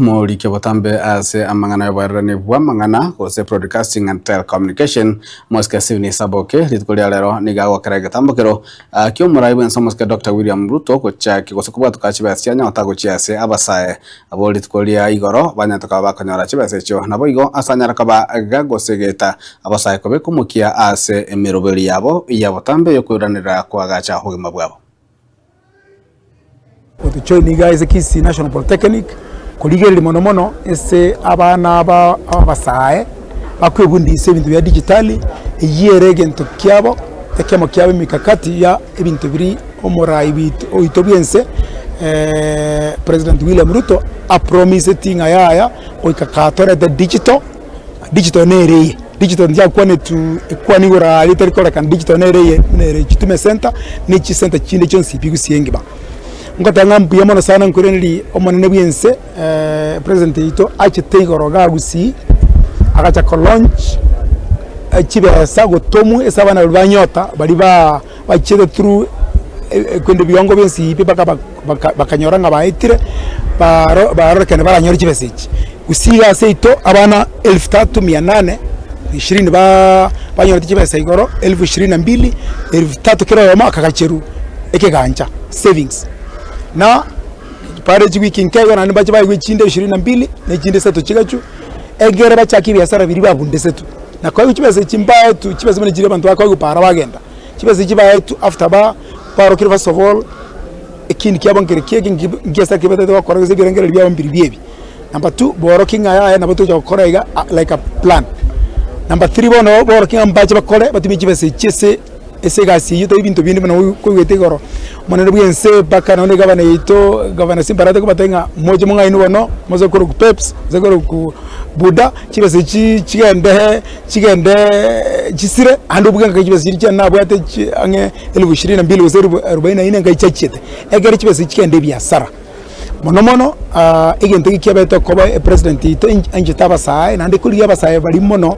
Morike Botambe ase amangana yabarani bwa mangana kose broadcasting and telecommunication moske sivni saboke litkolia lero nigawa karega tambokero kyo muraibu enso moske Dr. William Ruto kocha kigose kubwa tukachiba sianya otago chiase abasae abo litkolia igoro banyatoka bakonyora chibase cho naboigo asanyara kaba gagosegeta abasae kobe kumukia ase emirobeli yabo Botambe yokuranira kwagacha hogima bwabo Otuchoni guys Kisii National Polytechnic kuligeri mono ese abana abasae bakwebundise ibintu bya digitali yiyerege ntokyabo tekemo kyabo mikakati ya ibintu biri omorai bit oitobiense President William Ruto a promise tinga yaya oikakatore the digital nereye digital ndia kwane tu kwani gora literi kora kan digital nereye kitume center ni chi center chinde chonsi bigusienge ba ngotanga mbuya mono sana nkureneri omonene bwense president ito achiteigoro gagusi agacha ko launch chibesa gotomu esabana banyota bali bachede through kwende biongo byensi ipi bakanyoranga baitire baro kene baranyora chibesechi usiga seito abana 3800 20 banyora chibesa igoro 1022 1300 kero yoma kakacheru ekeganja savings na pare wiki nkego na nimbaje bayi chinde 22 na chinde setu chigachu egere bachaki biasara biri babunde setu na kwa chibese chimbaye tu chibese mene jire bantu bakwa para bagenda chibese chibaye tu after ba paro kiri first of all ekindi kyabongere kege ngesa kibete to bakora zigirengere bya mbiri byebi number 2 boro kinga ya na batu chokorega like a plan number 3 bono boro kinga mbaje bakore batumi chibese chese ese gasi yuto ibintu bindi bana kwetegoro monere bwense bakana ne gavana yito gavana simbarate ko batenga moje munga inu bono moze ko ku peps ze ko ku buda chibese chigende chisire andu buga chibese chana bwate ange 2022 uzeru 44 ngai chachete egere chibese chigende biasara mono igente kiabeto ko president ito anje tabasa na ndikuliya basaye bali mono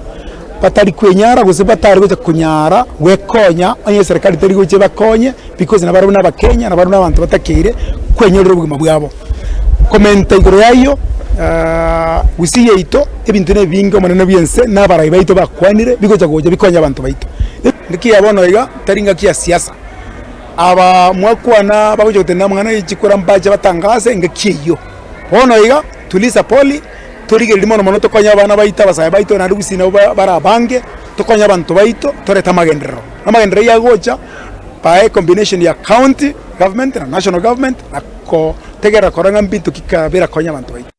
batari kwenyara gusa batari gocha kunyara wekonya anye serikali tari gocha bakonye because na baruna bakenya na baruna abantu batakire kwenyorera ubugima bwabo komenta igoro yayo wisiye ito ebintu ne bingo manene byense na barayi baito bakwanire bigocha gocha bikonya abantu baito ndikiya bono iga taringa kiya siasa aba mwakwana bagocha gutenda mwana ikikura mbaje batangase ngakiyo bono iga tulisa poli torige limono mono tokonya bana baita basaye baito na ndugusina bara bange tokonya abantu baito toreta magendero amagendero ya gocha pa combination ya county government na national government na ko tegera koranga mbintu kikabera konya abantu baito